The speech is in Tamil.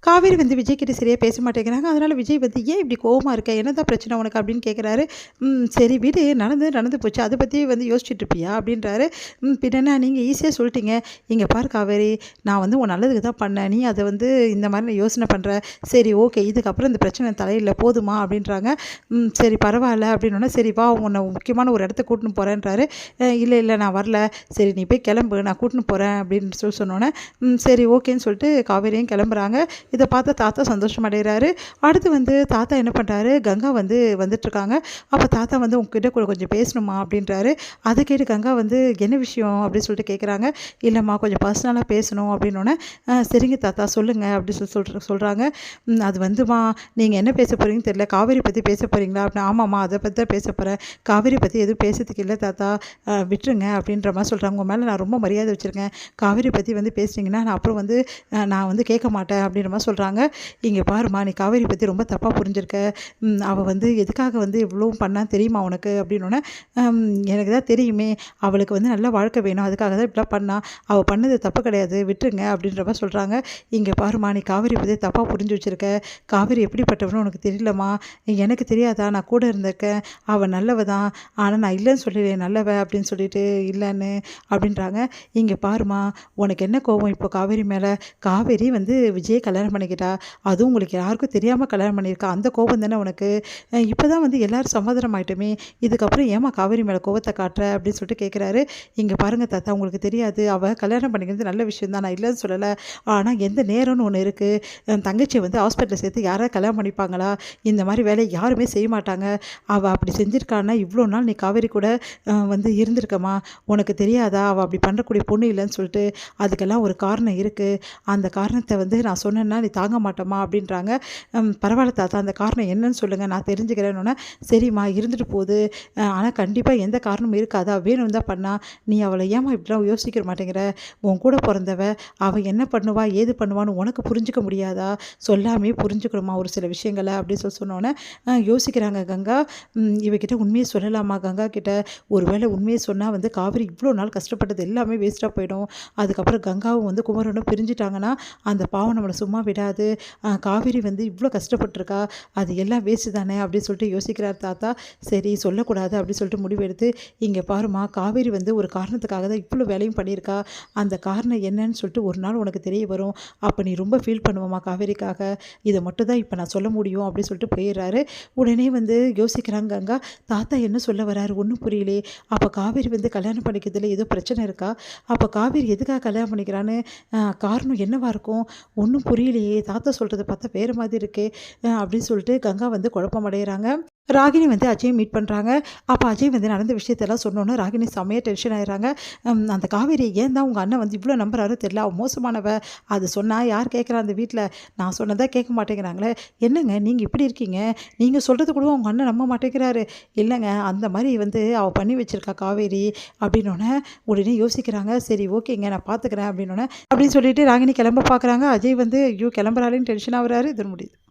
காவேரி வந்து விஜய் கிட்ட சரியா பேச மாட்டேங்கிறாங்க. அதனால விஜய் வந்து "ஏன் இப்படி கோவமா இருக்க? என்னதான் பிரச்சனை உனக்கு?" அப்படின்னு கேட்குறாரு. சரி விடு, நடந்தது நடந்து போச்சு. அத பத்தி வந்து யோசிச்சுட்டு இருப்பியா?" அப்படின்றாரு. பின்ன என்ன நீங்க ஈஸியா சொல்லிட்டீங்க. இங்க பாரு காவேரி, நான் வந்து உன் நல்லதுக்கு தான் பண்ணேன். நீ அத வந்து இந்த மாரி யோசனை பண்ற. சரி ஓகே. இதுக்கப்புறம் இந்த பிரச்சனை தலையில போதுமா?" அப்படின்றாங்க. சரி பரவால்ல." அப்படின்னோனே, "சரி வா, உன்ன முக்கியமான ஒரு இடத்துக்கு கூட்டின்னு போறேன்றாரு." இல்ல இல்ல நான் வரல. சரி நீ போய் கிளம்பு. நான் கூட்டின்னு போறேன்." அப்படின்னு சொன்னோனே, சரி ஓகேன்னு சொல்லிட்டு காவேரியும் கிளம்புறாங்க. இத பார்த்து தாத்தா சந்தோஷமடைகிறாரு. அடுத்து வந்து தாத்தா என்ன பண்றாரு, கங்கா வந்து வந்துட்டுருக்காங்க. அப்ப தாத்தா வந்து "உங்ககிட்ட கொஞ்சம் பேசணுமா?" அப்படின்றாரு. அத கேட்டு கங்கா வந்து "என்ன விஷயம்?" அப்படின்னு சொல்லிட்டு கேட்குறாங்க. "இல்லம்மா கொஞ்சம் பர்சனலா பேசணும்." அப்படின்னோனே, சரிங்க தாத்தா சொல்லுங்க." அப்படி சொல்றாங்க. அது வந்தும்மா, நீங்க என்ன பேச போறீங்கன்னு தெரியல. காவேரி பத்தி பேச போறீங்களா?" அப்படின்னா, "ஆமாம்மா அத பத்தி தான் பேச போறேன். காவேரி பத்தி எதுவும் பேசுறதுக்கு இல்ல தாத்தா. விட்டுருங்க." அப்படின்ற மாரி சொல்றாங்க. "உங்க மேல நான் ரொம்ப மரியாதை வச்சிருக்கேன். காவேரி பத்தி வந்து பேசுனீங்கன்னா, நான் அப்புறம் வந்து நான் வந்து கேட்க மாட்டேன்." அப்படின்ற மாரி சொல்றாங்க. "இங்க பாரும்மா, நீ காவேரி பத்தி ரொம்ப தப்பா புரிஞ்சிருக்க. அவ வந்து எதுக்காக வந்து இவ்வளவும் பண்ணான்னு தெரியுமா உனக்கு?" அப்படின்னோனே, "ம் எனக்கு தான் தெரியுமே. அவளுக்கு வந்து நல்ல வாழ்க்கை வேணும். அதுக்காக தான் இப்படிலாம் பண்ணா. அவ பண்ணது தப்பு கிடையாது. விட்டுருங்க." அப்படின்ற மாரி சொல்றாங்க. "இங்க பாரும்மா, நீ காவேரி பத்தி தப்பா புரிஞ்சு வச்சிருக்க. காவேரி எப்படிப்பட்டவன்னு உனக்கு தெரியலம்மா. எனக்கு தெரியாதா? நான் கூட இருந்திருக்கேன். அவ நல்லவ தான். ஆனா நான் இல்லன்னு சொல்லலையே நல்லவ அப்படின்னு சொல்லிட்டு இல்லன்னு." அப்படின்றாங்க. "இங்க பாரும்மா, உனக்கு என்ன கோவம் இப்போ காவேரி மேல? காவேரி வந்து விஜய கல்யாணம் பண்ணிக்கிட்டா. அதுவும் உங்களுக்கு யாருக்கும் தெரியாம கல்யாணம் பண்ணியிருக்கா. அந்த கோபம் தானே உனக்கு? இப்ப தான் வந்து எல்லாரும் சமாதானம் ஆயிட்டோமே. இதுக்கப்புறம் ஏம்மா காவேரி மேல கோவத்த காட்டுற?" அப்படின்னு சொல்லிட்டு கேட்குறாரு. "இங்க பாருங்க தாத்தா, உங்களுக்கு தெரியாது. அவ கல்யாணம் பண்ணிக்கிறது நல்ல விஷயம் தான். நான் இல்லன்னு சொல்லல. ஆனா எந்த நேரம்னு ஒண்ணு இருக்கு. தங்கச்சிய வந்து ஹாஸ்பிட்டல்ல சேர்த்து யாராவது கல்யாணம் பண்ணிப்பாங்களா? இந்த மாரி வேலைய யாருமே செய்ய மாட்டாங்க. அவ அப்படி செஞ்சிருக்கான்னா, இவ்ளோ நாள் நீ காவேரி கூட வந்து இருந்திருக்கம்மா. உனக்கு தெரியாதா? அவ அப்படி பண்ணக்கூடிய பொண்ணு இல்லன்னு சொல்லிட்டு. அதுக்கெல்லாம் ஒரு காரணம் இருக்கு. அந்த காரணத்த வந்து நான் சொன்னேன்னா நீ தாங்க மாட்டம்மா." அப்படின்றாங்க. "பரவாயில்ல தாத்தா, அந்த காரணம் என்னன்னு சொல்லுங்க. நான் தெரிஞ்சுக்கிறேன்னோனே." "சரிம்மா இருந்துட்டு போகுது. ஆனா கண்டிப்பா எந்த காரணமும் இருக்காதா? வேணும்னு தான் பண்ணா. நீ அவள ஏம்மா இப்படிலாம் யோசிக்க மாட்டேங்கிற? உன் கூட பொறந்தவ. அவ என்ன பண்ணுவா? ஏது பண்ணுவான்னு உனக்கு புரிஞ்சுக்க முடியாதா? சொல்லாமயே புரிஞ்சுக்கணுமா ஒரு சில விஷயங்கள." அப்படின்னு சொன்னோனே, யோசிக்கிறாங்க கங்கா. இவகிட்ட உண்மைய சொல்லலாமா கங்கா கிட்ட? ஒரு வேளை உண்மைய சொன்னா வந்து காவேரி இவ்ளோ நாள் கஷ்டப்பட்டது எல்லாமே வேஸ்ட்டா போயிடும். அதுக்கப்புறம் கங்காவும் வந்து குமரனும் பிரிஞ்சுட்டாங்கன்னா, அந்த பாவம் நம்மள சும்மா விடாது. காவேரி வந்து இவ்ளோ கஷ்டப்பட்டுருக்கா. அது எல்லாம் வேஸ்ட்டு தானே அப்படின்னு சொல்லிட்டு யோசிக்கிறார் தாத்தா. சரி சொல்லக்கூடாது அப்படின்னு சொல்லிட்டு முடிவெடுத்து, "இங்க பாரும்மா, காவேரி வந்து ஒரு காரணத்துக்காக தான் இவ்ளோ வேலையும் பண்ணியிருக்கா. அந்த காரணம் என்னன்னு சொல்லிட்டு ஒரு நாள் உனக்கு தெரிய வரும். அப்ப நீ ரொம்ப ஃபீல் பண்ணுவம்மா காவேரிக்காக. இத மட்டும் தான் இப்ப நான் சொல்ல முடியும்." அப்படின்னு சொல்லிட்டு போயிடுறாரு. உடனே வந்து யோசிக்கிறாங்க கங்கா. தாத்தா என்ன சொல்ல வராரு? ஒண்ணும் புரியலையே. அப்ப காவேரி வந்து கல்யாணம் பண்ணிக்கிறதுல ஏதோ பிரச்சனை இருக்கா? அப்ப காவேரி எதுக்காக கல்யாணம் பண்ணிக்கிறான்னு காரணம் என்னவா இருக்கும்? ஒண்ணும் புரியலையே! தாத்தா சொல்றத பார்த்தா வேற மாதிரி இருக்கே! அப்படின்னு சொல்லிட்டு கங்கா வந்து குழப்பம் அடையறாங்க. ராகினி வந்து அஜய மீட் பண்றாங்க. அப்ப அஜய் வந்து நடந்த விஷயத்தெல்லாம் சொன்னோனே, ராகினி செம்மையா டென்ஷன் ஆயிடுறாங்க. அந்த காவேரி ஏன் தான் உங்க அண்ணன் வந்து இவ்ளோ நம்புறாரோ தெரியல. அவ மோசமானவ. அது சொன்னா யார் கேட்குறா அந்த வீட்ல? நான் சொன்னத கேட்க மாட்டேங்கிறாங்களே! என்னங்க நீங்க இப்படி இருக்கீங்க? நீங்க சொல்றது கூட உங்க அண்ணன் நம்ப மாட்டேங்கிறாரு. இல்லங்க அந்த மாரி வந்து அவ பண்ணி வச்சிருக்கா காவேரி அப்படின்னோனே, உடனே யோசிக்கிறாங்க. சரி ஓகேங்க நான் பார்த்துக்கிறேன் அப்படின்னோனே, அப்படின்னு சொல்லிட்டு ராகினி கிளம்ப பார்க்குறாங்க. அஜய் வந்து ஐயோ! கிளம்புறாளேன்னு டென்ஷன் ஆவுறாரு. இதோட முடியுது.